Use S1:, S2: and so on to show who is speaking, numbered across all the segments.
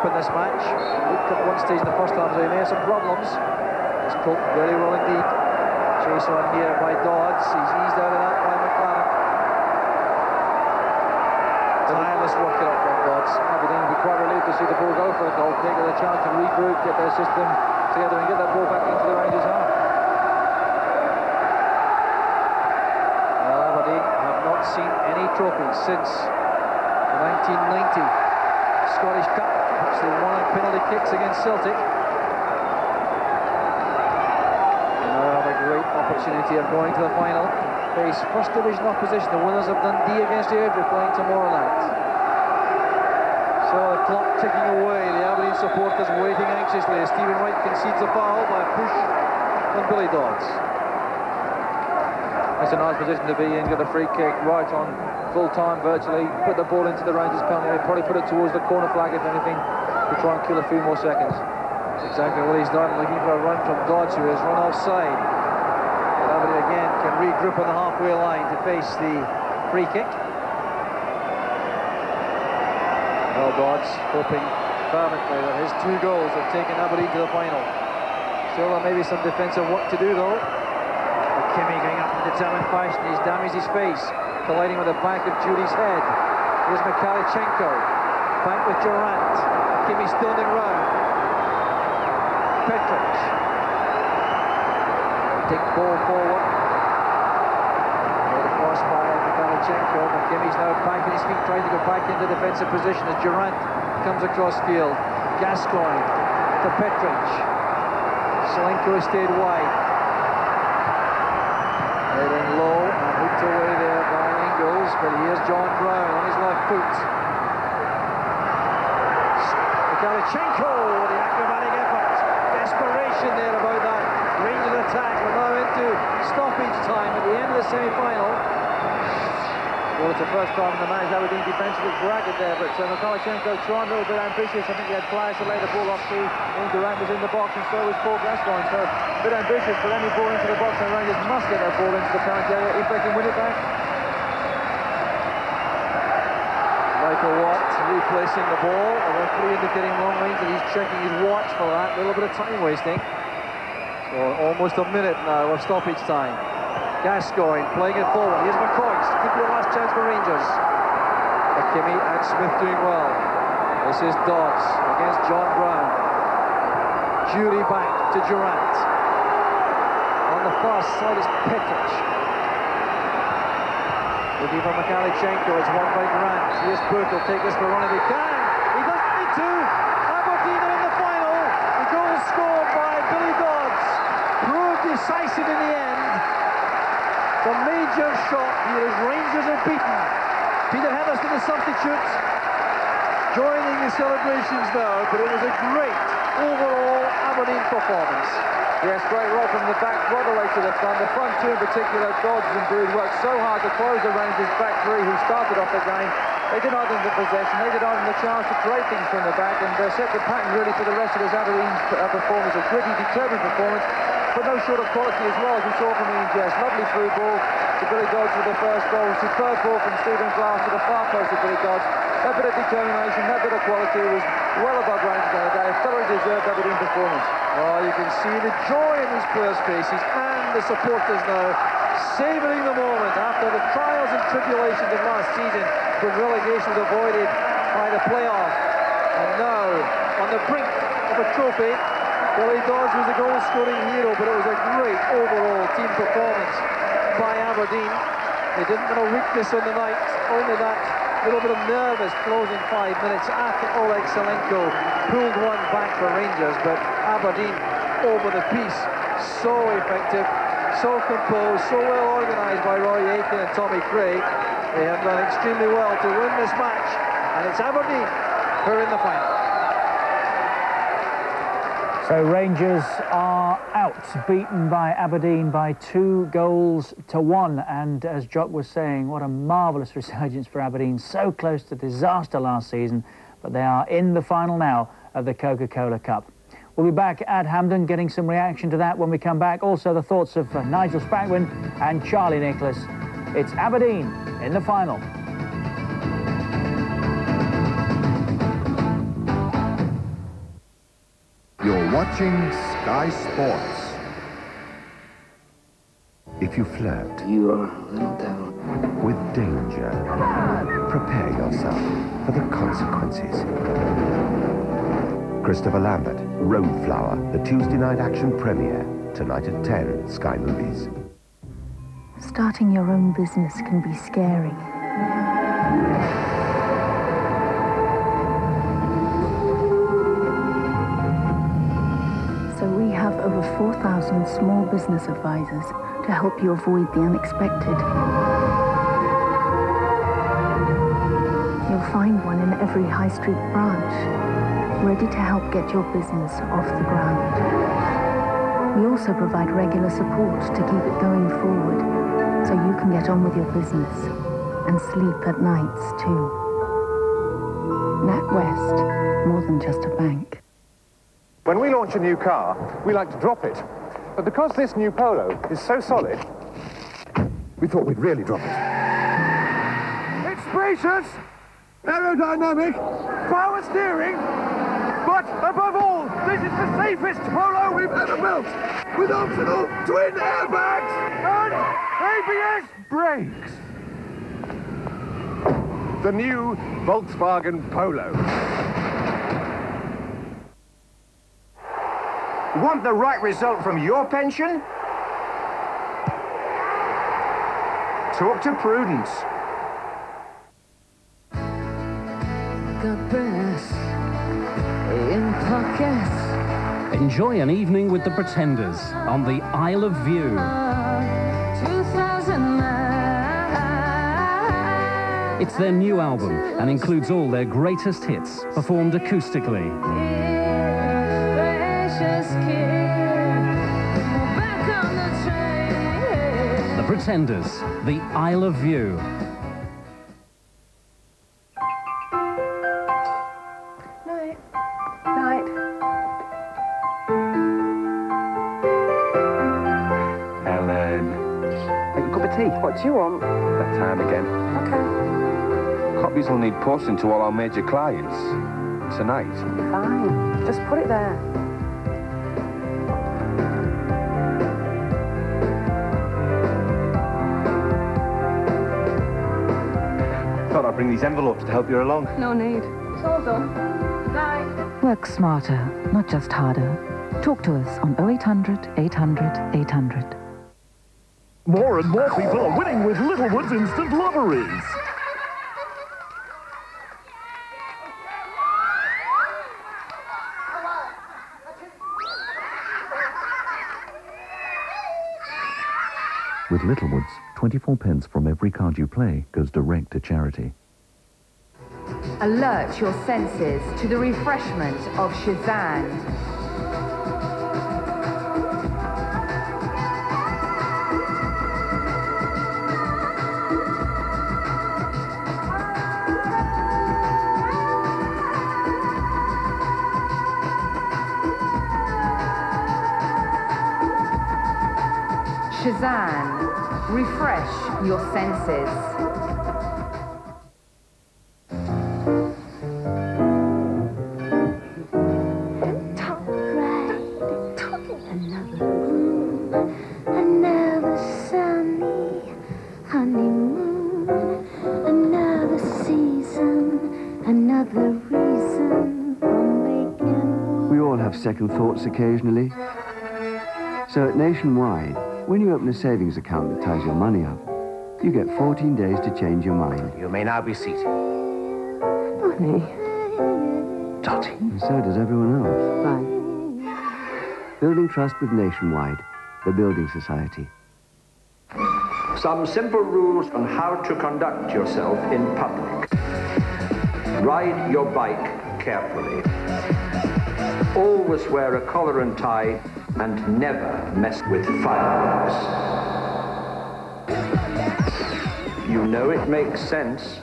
S1: in this match. Looked at one stage in the first half, so he may have some problems. He's coped very well indeed. Chase on here by Dodds. He's eased out of that by McLaren. Tireless work it up from Dodds. Aberdeen will be quite relieved to see the ball go for a goal. Take the chance to regroup, get their system together and get that ball back into the Rangers half. Well, Aberdeen have not seen any trophies since the 1990 Scottish Cup, which they won on penalty kicks against Celtic. Great opportunity of going to the final. Face first division opposition, the winners of Dundee against AIRDRIE, playing tomorrow night. So the clock ticking away, the Aberdeen supporters waiting anxiously as Stephen Wright concedes a foul by a push on Billy Dodds. That's a nice position to be in, get a free kick right on full time virtually, put the ball into the Rangers penalty area, probably put it towards the corner flag if anything, to try and kill a few more seconds. That's exactly what he's done, looking for a run from Dodds, who has run offside. Aberdeen again can regroup on the halfway line to face the free kick. Well, Dodds hoping fervently that his 2 goals have taken Aberdeen to the final. Still, there may be some defensive work to do though. Kimmy going up in determined fashion. He's damaged his face, colliding with the back of Judy's head. Here's Mikhailchenko, back with Durant. Kimmy standing round. Petric. Big ball forward. The cross by Mikhailchenko. McKimmy's now back on his feet, trying to go back into defensive position as Durant comes across field. Gascoigne to Petric. Selenko stayed wide. Head in low and hooked away there by Ingles, but here's John Brown on his left foot. Mikhailchenko, the acrobatic effort. Desperation there about that Rangers attack. We're now into stoppage time at the end of the semi-final. Well, it's the first time in the match Aberdeen defence was bragged there, but Mikhailchenko trying a little bit ambitious. I think he had flyers to lay the ball off to. Durant was in the box and so was Paul Gascoigne. So a bit ambitious, but any ball into the box and Rangers must get that ball into the penalty area if they can win it back. Michael Watt replacing the ball. The referee indicating long range that he's checking his watch for that. A little bit of time wasting. So almost a minute now of stoppage time. Gascoigne playing it forward. Here's McCoist. Could be the last chance for Rangers. McKimmie and Smith doing well. This is Dodds against John Brown. Jury back to Durant. On the far side is Petric. Looking for Mikhailchenko. It's won by Durant. Here's Burke. He'll take this for run if he can. He doesn't need to. Aberdeen are in the final. The goal scored by Billy Dodds. Proved decisive in the end. The major shot here as Rangers are beaten. Peter Henderson, the substitute, joining the celebrations now, but it was a great overall Aberdeen performance. Yes, great role from the back, right away to the front. The front two in particular, Dodds and Brood worked so hard to close the Rangers back three who started off the game. They did not have the possession, they did not have the chance to create things from the back and set the pattern really for the rest of this Aberdeen performance. A gritty, determined performance, but no short of quality as well, as we saw from Ian Jess. Lovely through ball to Billy Dodds for the first goal. Superb ball from Stephen Glass to the far post of Billy Dodds. That bit of determination, that bit of quality was well above Rangers on the day. A thoroughly deserved Aberdeen performance. Oh, you can see the joy in these players' faces and the supporters now savouring the moment after the trials and tribulations of last season when relegation was avoided by the playoff. And now, on the brink of a trophy, Billy Dodds was the goal-scoring hero, but it was a great overall team performance by Aberdeen. They didn't have a weakness on the night, only that little bit of nervous closing 5 minutes after Oleg Selenko pulled one back for Rangers, but Aberdeen over the piece. So effective, so composed, so well organised by Roy Aitken and Tommy Craig. They have done extremely well to win this match, and it's Aberdeen who are in the final.
S2: So Rangers are out, beaten by Aberdeen by 2-1. And as Jock was saying, what a marvellous resurgence for Aberdeen. So close to disaster last season, but they are in the final now of the Coca-Cola Cup. We'll be back at Hampden getting some reaction to that when we come back. Also the thoughts of Nigel Spangwin and Charlie Nicholas. It's Aberdeen in the final.
S3: You're watching Sky Sports. If you flirt...
S4: You are a little devil.
S3: ...with danger, prepare yourself for the consequences. Christopher Lambert, Road Flower, the Tuesday night action premiere. Tonight at 10, Sky Movies.
S5: Starting your own business can be scary. So we have over 4,000 small business advisors to help you avoid the unexpected. You'll find one in every high street branch, ready to help get your business off the ground. We also provide regular support to keep it going forward, so you can get on with your business and sleep at nights too. NatWest, more than just a bank.
S6: When we launch a new car, we like to drop it. But because this new Polo is so solid, we thought we'd really drop it. It's spacious, aerodynamic, power steering, but above all, this is the safest Polo we've ever built, with optional twin airbags and ABS brakes. The new Volkswagen Polo.
S7: Want the right result from your pension? Talk to Prudence.
S8: Got brass in pockets.
S9: Enjoy an evening with the Pretenders on the Isle of View.
S8: 2009.
S9: It's their new album and includes all their greatest hits, performed acoustically. The Pretenders, the Isle of View.
S5: Night. Night.
S10: Ellen. Make a cup of tea. What do you want? That time again.
S5: Okay.
S10: Copies will need posting to all our major clients. Tonight.
S5: Fine. Just put it there.
S10: Thought I'd bring these envelopes to help you along.
S5: No need. It's all done. Night.
S11: Work smarter, not just harder. Talk to us on 0800 800 800.
S12: More and more people are winning with Littlewood's Instant Lotteries.
S13: With Littlewoods, 24 pence from every card you play goes direct to charity.
S14: Alert your senses to the refreshment of Shazam. Shazam, refresh your senses.
S15: Another sunny honeymoon, another season, another reason for making.
S16: We all have second thoughts occasionally. So at Nationwide, when you open a savings account that ties your money up, you get 14 days to change your mind.
S7: You may now be seated.
S16: Honey. Dotty. And so does everyone else.
S15: Bye.
S16: Building trust with Nationwide, the building society.
S17: Some simple rules on how to conduct yourself in public. Ride your bike carefully. Always wear a collar and tie, and never mess with fireworks. You know it makes sense.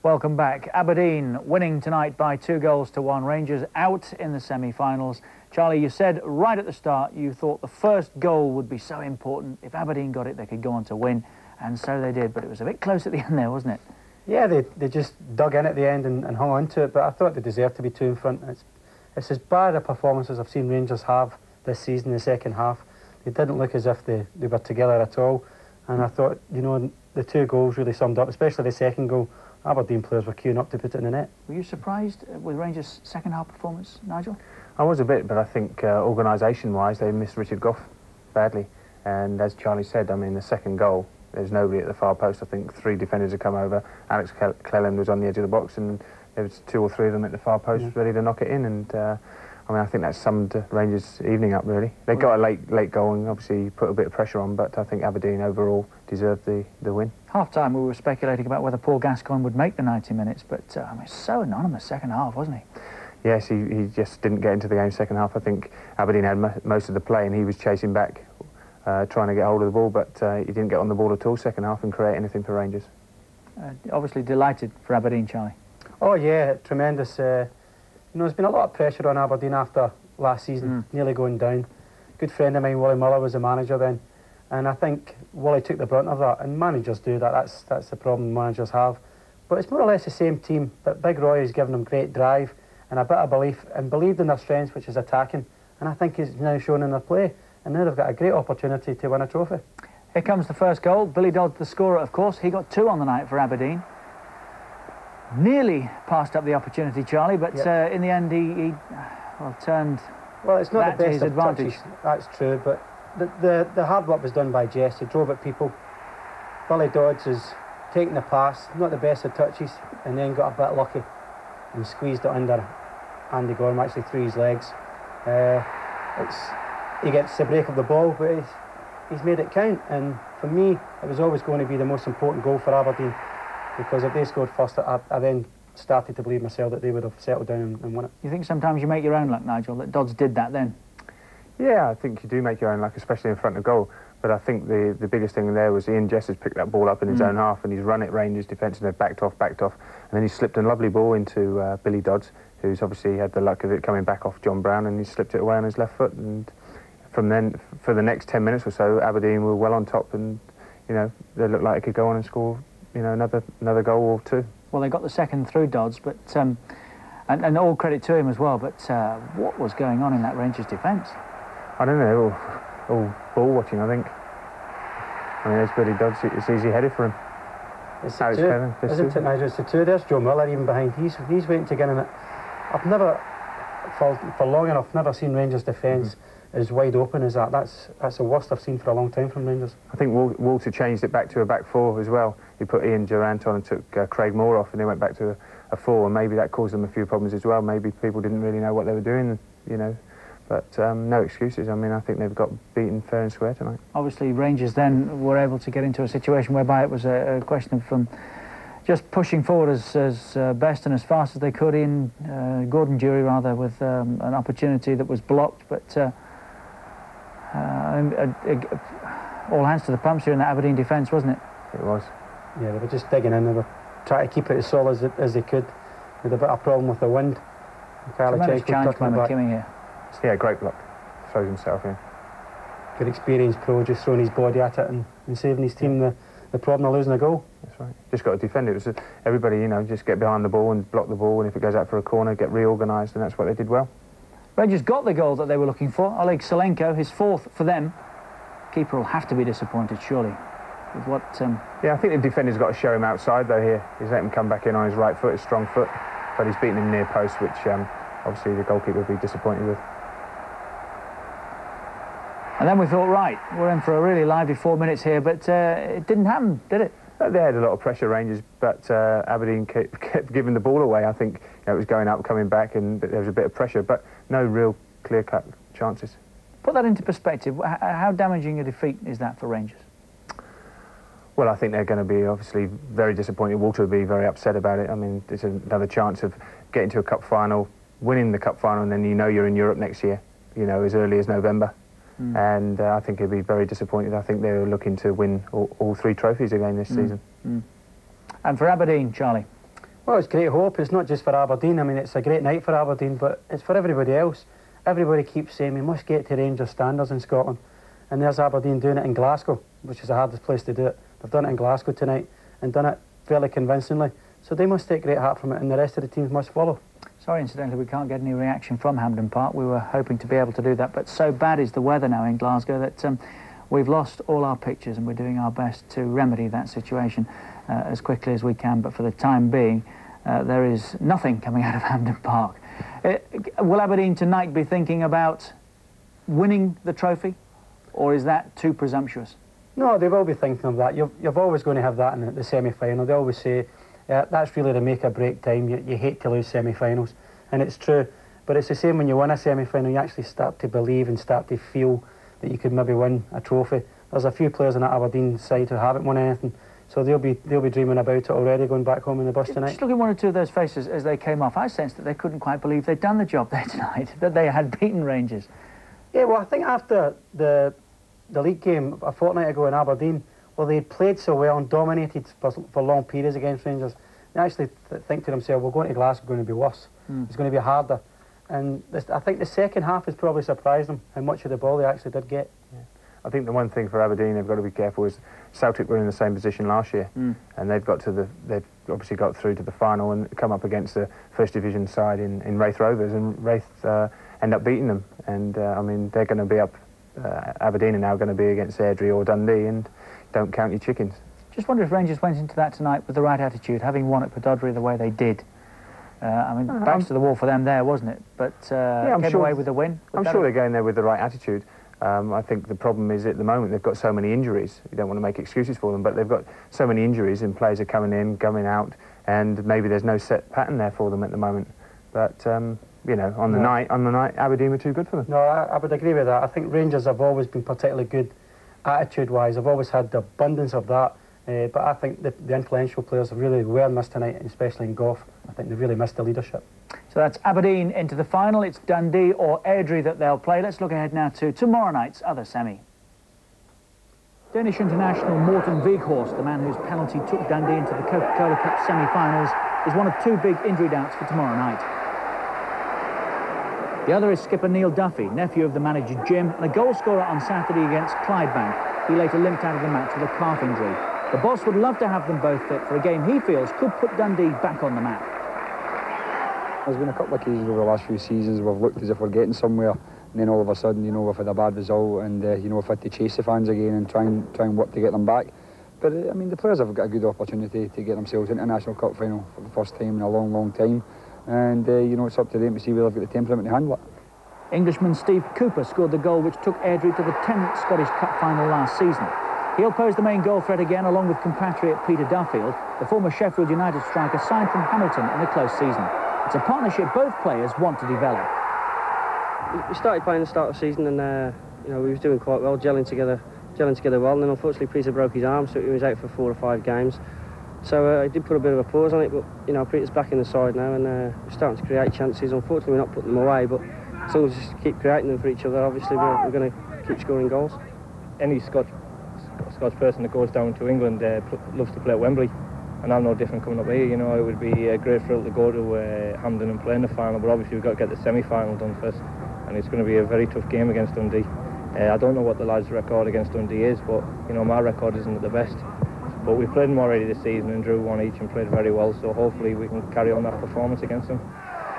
S2: Welcome back. Aberdeen winning tonight by 2-1. Rangers out in the semi-finals. Charlie, you said right at the start you thought the first goal would be so important. If Aberdeen got it, they could go on to win, and so they did. But it was a bit close at the end there, wasn't it?
S4: Yeah, they just dug in at the end and hung on to it, but I thought they deserved to be 2 in front. It's as bad a performance as I've seen Rangers have this season in the second half. They didn't look as if they were together at all, and I thought, you know, the 2 goals really summed up, especially the second goal. Aberdeen players were queuing up to put it in the net.
S2: Were you surprised with Rangers' second half performance, Nigel?
S18: I was a bit, but I think organisation-wise they missed Richard Gough badly. And as Charlie said, I mean, the second goal, there's nobody at the far post. I think 3 defenders had come over. Alex Cleland was on the edge of the box, and there was 2 or 3 of them at the far post ready to knock it in. And I mean, I think that summed Rangers' evening up, really. They got a late goal and obviously put a bit of pressure on, but I think Aberdeen overall deserved the win.
S2: Half-time, we were speculating about whether Paul Gascoigne would make the 90 minutes, but I mean, so anonymous second half, wasn't he?
S18: Yes, he just didn't get into the game second half. I think Aberdeen had most of the play, and he was chasing back, trying to get hold of the ball, but he didn't get on the ball at all second half and create anything for Rangers.
S2: Obviously delighted for Aberdeen, Charlie.
S4: Oh yeah, tremendous. You know, there's been a lot of pressure on Aberdeen after last season, nearly going down. Good friend of mine, Wally Muller, was the manager then, and I think Wally took the brunt of that, and managers do that. That's the problem managers have. But it's more or less the same team, but Big Roy has given them great drive and a bit of belief, and believed in their strengths, which is attacking, and I think it's now shown in their play, and now they've got a great opportunity to win a trophy.
S2: Here comes the first goal. Billy Dodds, the scorer, of course. He got 2 on the night for Aberdeen. Nearly passed up the opportunity, Charlie, but in the end he turned
S4: it's not
S2: that
S4: the best
S2: to his advantage.
S4: Touches, that's true, but the hard work was done by Jess. He drove at people. Billy Dodds has taken the pass, not the best of touches, and then got a bit lucky and squeezed it under Andy Gorham, actually through his legs. He gets the break of the ball, but he's made it count, and for me it was always going to be the most important goal for Aberdeen, because if they scored first, I then started to believe myself that they would have settled down and won it.
S2: You think sometimes you make your own luck, Nigel, that Dodds did that then?
S18: Yeah, I think you do make your own luck, especially in front of goal. But I think the biggest thing there was Ian Jess has picked that ball up in his own half, and he's run it Rangers defence, and they've backed off, and then he slipped a lovely ball into Billy Dodds, who's obviously had the luck of it coming back off John Brown, and he slipped it away on his left foot. And from then, for the next 10 minutes or so, Aberdeen were well on top, and you know they looked like they could go on and score, you know, another goal or 2.
S2: Well, they got the second through Dodds, but and all credit to him as well. But what was going on in that Rangers defence?
S18: I don't know, all ball watching, I think. I mean, there's Billy Dodds, it's easy headed for him.
S4: It's the 2, isn't it, Nigel? It's the 2. There's Joe Miller even behind. He's waiting to get in it. I've never, for long enough, never seen Rangers defence as wide open as that. That's the worst I've seen for a long time from Rangers.
S18: I think Walter changed it back to a back 4 as well. He put Ian Durant on and took Craig Moore off, and they went back to a 4, and maybe that caused them a few problems as well. Maybe people didn't really know what they were doing, you know. But no excuses. I mean, I think they've got beaten fair and square tonight. Obviously, Rangers then were able to get into a situation whereby it was a question of just pushing forward as best and as fast as they could. Gordon Durie, rather, with an opportunity that was blocked. But all hands to the pumps here in the Aberdeen defence, wasn't it? It was.
S4: Yeah, they were just digging in. They were trying to keep it as solid as they could. They had a bit of a problem with the wind.
S2: Tremendous challenge by McKimmie here.
S18: Yeah, great block. Throws himself in.
S4: Good experienced pro, just throwing his body at it and saving his team the problem of losing a goal.
S18: That's right. Just got to defend it. Everybody, you know, just get behind the ball and block the ball, and if it goes out for a corner, get reorganised, and that's what they did well.
S2: Rangers got the goal that they were looking for. Oleg Solenko, his 4th for them. Keeper will have to be disappointed, surely, with what...
S18: Yeah, I think the defender's got to show him outside, though, here. He's let him come back in on his right foot, his strong foot, but he's beaten him near post, which obviously the goalkeeper would be disappointed with.
S2: And then we thought, right, we're in for a really lively 4 minutes here, but it didn't happen, did it?
S18: They had a lot of pressure, Rangers, but Aberdeen kept giving the ball away. I think it was going up, coming back, and there was a bit of pressure, but no real clear-cut chances.
S2: Put that into perspective. How damaging a defeat is that for Rangers?
S18: Well, I think they're going to be obviously very disappointed. Walter will be very upset about it. I mean, it's another chance of getting to a cup final, winning the cup final, and then you know you're in Europe next year, you know, as early as November. And I think he'll be very disappointed. I think they're looking to win all 3 trophies again this season.
S2: And for Aberdeen, Charlie?
S4: Well, it's great hope. It's not just for Aberdeen. I mean, it's a great night for Aberdeen, but it's for everybody else. Everybody keeps saying we must get to Rangers standards in Scotland. And there's Aberdeen doing it in Glasgow, which is the hardest place to do it. They've done it in Glasgow tonight and done it fairly convincingly. So they must take great heart from it, and the rest of the teams must follow.
S2: Sorry, incidentally, we can't get any reaction from Hampden Park. We were hoping to be able to do that, but so bad is the weather now in Glasgow that we've lost all our pictures, and we're doing our best to remedy that situation as quickly as we can. But for the time being, there is nothing coming out of Hampden Park. Will Aberdeen tonight be thinking about winning the trophy, or is that too presumptuous?
S4: No, they will be thinking of that. You're always going to have that in the semi-final. They always say that's really the make-or-break time. You hate to lose semi-finals, and it's true. But it's the same when you win a semi-final. You actually start to believe and start to feel that you could maybe win a trophy. There's a few players on that Aberdeen side who haven't won anything, so they'll be dreaming about it already, going back home in the bus tonight.
S2: Just looking at one or two of those faces as they came off, I sensed that they couldn't quite believe they'd done the job there tonight, that they had beaten Rangers.
S4: Yeah, well, I think after the league game a fortnight ago in Aberdeen, well, they had played so well and dominated for long periods against Rangers. They actually think to themselves, we're going to Glasgow, going to be worse. It's going to be harder. And I think the second half has probably surprised them, how much of the ball they actually did get.
S18: Yeah. I think the one thing for Aberdeen they've got to be careful is Celtic were in the same position last year, and they've obviously got through to the final and come up against the First Division side in Wraith Rovers, and Wraith end up beating them. And I mean, they're going to be up. Aberdeen are now going to be against Airdrie or Dundee, and don't count your chickens.
S2: Just wonder if Rangers went into that tonight with the right attitude, having won at Pedodry the way they did. I mean, backs to the wall for them there, wasn't it? But yeah, came away with a win.
S18: I'm sure they're going there with the right attitude. I think the problem is at the moment they've got so many injuries. You don't want to make excuses for them, but they've got so many injuries and players are coming in, coming out, and maybe there's no set pattern there for them at the moment. But you know, on the night, Aberdeen were too good for them.
S4: No, I would agree with that. I think Rangers have always been particularly good attitude-wise. They've always had the abundance of that. But I think the influential players have really well missed tonight, especially in Gough. I think they've really missed the leadership.
S2: So that's Aberdeen into the final. It's Dundee or Airdrie that they'll play. Let's look ahead now to tomorrow night's other semi. Danish international Morten Weghorst, the man whose penalty took Dundee into the Coca-Cola Cup semi-finals, is one of two big injury doubts for tomorrow night. The other is skipper Neil Duffy, nephew of the manager Jim, and a goal scorer on Saturday against CLYDEBANK. He later limped out of the match with a calf injury. The boss would love to have them both fit for a game he feels could put Dundee back on the map.
S19: There's been a couple of occasions over the last few seasons we've looked as if we're getting somewhere, and then all of a sudden, you know, we've had a bad result, and you know, we've had to chase the fans again and try and work to get them back. But I mean, the players have got a good opportunity to get themselves into a National Cup final for the first time in a long, long time, and you know, it's up to them to see whether they've got the temperament to handle it.
S2: Englishman Steve Cooper scored the goal which took Airdrie to the 10th Scottish Cup final last season. He'll pose the main goal threat again, along with compatriot Peter Duffield, the former Sheffield United striker signed from Hamilton in a close season. It's a partnership both players want to develop.
S20: We started playing the start of the season, and you know, we was doing quite well, gelling together well. And then unfortunately Peter broke his arm, so he was out for 4 or 5 games. So I did put a bit of a pause on it, but you know, Peter's back in the side now, and we're starting to create chances. Unfortunately, we're not putting them away, but as long as we just keep creating them for each other, obviously we're going to keep scoring goals.
S21: Any Scotch person that goes down to England loves to play at Wembley, and I'm no different coming up here. You know, it would be a great thrill to go to Hampden and play in the final, but obviously we've got to get the semi-final done first, and it's going to be a very tough game against Dundee. I don't know what the lads' record against Dundee is, but you know, my record isn't the best. But we've played them already this season and drew 1 each and played very well, so hopefully we can carry on that performance against them.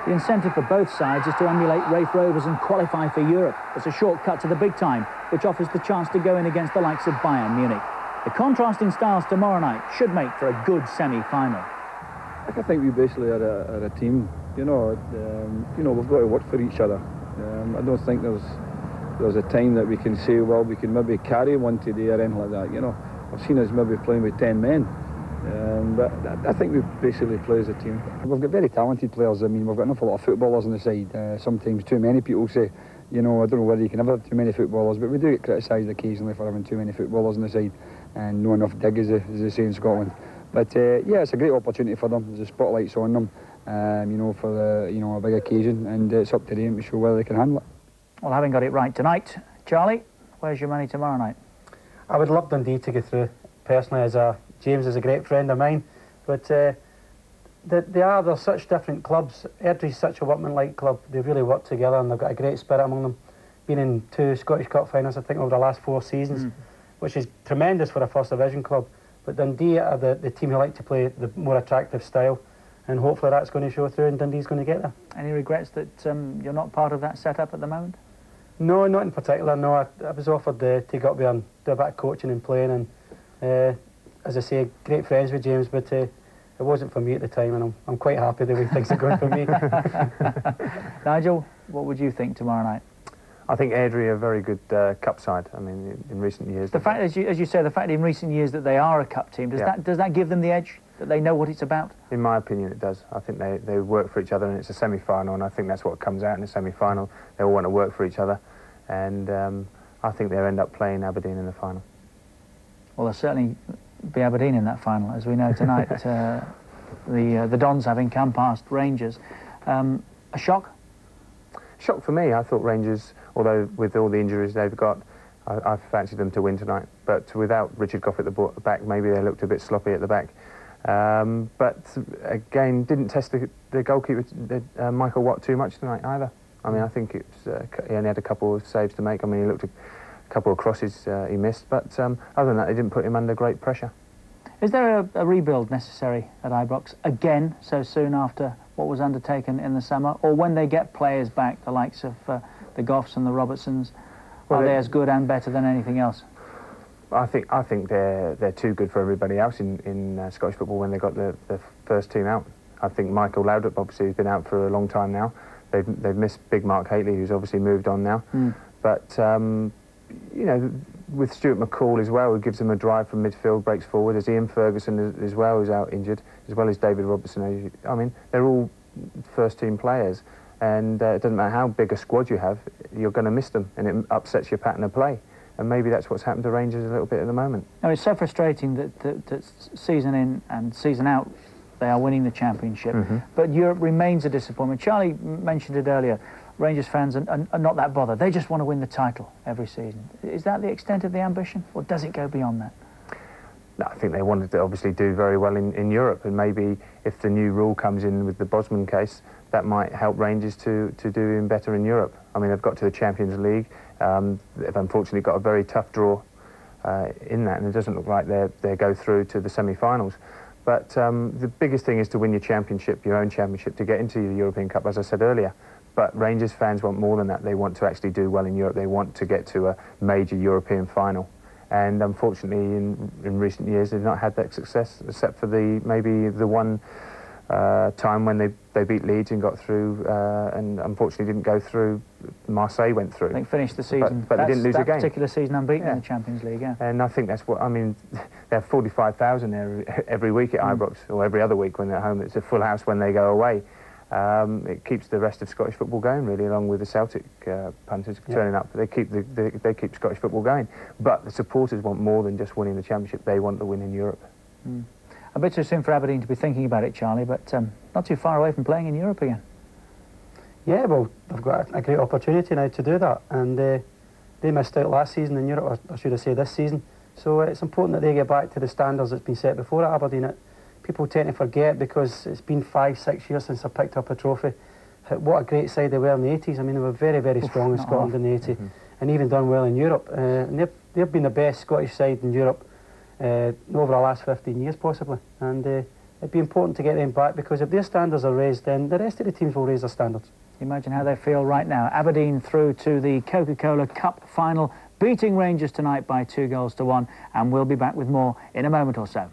S2: The incentive for both sides is to emulate Wraith Rovers and qualify for Europe. It's a shortcut to the big time, which offers the chance to go in against the likes of Bayern Munich. The contrasting styles tomorrow night should make for a good semi-final.
S19: I think we basically are a team. You know, we've got to work for each other. I don't think there's a time that we can say, well, we can maybe carry one today or anything like that. You know, I've seen us maybe playing with 10 men. But I think we basically play as a team. We've got very talented players. I mean, we've got an awful lot of footballers on the side. Sometimes too many people say, you know, I don't know whether you can ever have too many footballers, but we do get criticised occasionally for having too many footballers on the side and no enough dig, as they say in Scotland. But yeah, it's a great opportunity for them. There's a spotlight's on them, you know, for a big occasion, and it's up to them to show whether they can handle it.
S2: Well, having got it right tonight, Charlie, where's your money tomorrow night?
S4: I would love Dundee to get through. Personally, James is a great friend of mine, but they're such different clubs. Airdrie's such a workman-like club. They really work together, and they've got a great spirit among them. Been in 2 Scottish Cup finals, I think, over the last 4 seasons, which is tremendous for a First Division club. But Dundee are the team who like to play the more attractive style, and hopefully that's going to show through and Dundee's going to get there.
S2: Any regrets that you're not part of that setup at the moment?
S4: No, not in particular, no. I was offered to go up there and do a bit of coaching and playing, and as I say, great friends with James, but it wasn't for me at the time, and I'm quite happy the way things are going for me.
S2: Nigel, what would you think tomorrow night?
S18: I think AIRDRIE are a very good cup side. I mean, in recent years.
S2: The fact, as you say, the fact in recent years that they are a cup team, does that give them the edge? That they know what it's about? In my opinion, it does. I think they work for each other, and it's a semi-final, and I think that's what comes out in the semi-final. They all want to work for each other, and I think they'll end up playing Aberdeen in the final. Well, there'll certainly be Aberdeen in that final, as we know tonight. The Dons having come past Rangers. A shock? Shock for me. I thought Rangers, although with all the injuries they've got, I fancied them to win tonight. But without Richard Gough at the back, maybe they looked a bit sloppy at the back. But again, didn't test the goalkeeper, Michael Watt, too much tonight either. I mean, I think he only had a couple of saves to make. I mean, he looked a couple of crosses he missed. But other than that, they didn't put him under great pressure. Is there a rebuild necessary at Ibrox again so soon after what was undertaken in the summer? Or when they get players back, the likes of the Goughs and the Robertsons, are they as good and better than anything else? I think they're too good for everybody else in Scottish football when they got the first team out. I think Michael Laudrup obviously has been out for a long time now. They've missed big Mark Haitley, who's obviously moved on now. But you know, with Stuart McCall as well, who gives them a drive from midfield, breaks forward. There's Ian Ferguson as well, who's out injured, as well as David Robertson. I mean, they're all first team players, and it doesn't matter how big a squad you have, you're going to miss them, and it upsets your pattern of play. And maybe that's what's happened to Rangers a little bit at the moment. Now, it's so frustrating that season in and season out, they are winning the championship, but Europe remains a disappointment. Charlie mentioned it earlier. Rangers fans are not that bothered. They just want to win the title every season. Is that the extent of the ambition, or does it go beyond that? No, I think they wanted to obviously do very well in Europe, and maybe if the new rule comes in with the Bosman case, that might help Rangers to do even better in Europe. I mean, they've got to the Champions League. They've unfortunately got a very tough draw in that, and it doesn't look like they go through to the semi-finals. But the biggest thing is to win your championship, your own championship, to get into the European Cup, as I said earlier. But Rangers fans want more than that. They want to actually do well in Europe. They want to get to a major European final. And unfortunately, in recent years, they've not had that success, except for maybe the one time when they beat Leeds and got through, and unfortunately didn't go through. Marseille went through. I think finished the season, but they didn't lose a game. That particular season unbeaten in the Champions League, yeah. And I think that's what, I mean, they have 45,000 there every week at Ibrox, or every other week when they're at home. It's a full house when they go away. It keeps the rest of Scottish football going, really, along with the Celtic punters turning up. They keep Scottish football going. But the supporters want more than just winning the championship. They want the win in Europe. A bit too soon for Aberdeen to be thinking about it, Charlie, but not too far away from playing in Europe again. Yeah, well, they've got a great opportunity now to do that, and they missed out last season in Europe, or should I say this season. So it's important that they get back to the standards that's been set before at Aberdeen. People tend to forget, because it's been 5-6 years since I picked up a trophy. What a great side they were in the 80s. I mean, they were very, very strong in Scotland in the 80s, and even done well in Europe. And they've been the best Scottish side in Europe over the last 15 years, possibly. And it'd be important to get them back, because if their standards are raised, then the rest of the teams will raise their standards. Imagine how they feel right now. Aberdeen through to the Coca-Cola Cup final, beating Rangers tonight by 2-1, and we'll be back with more in a moment or so.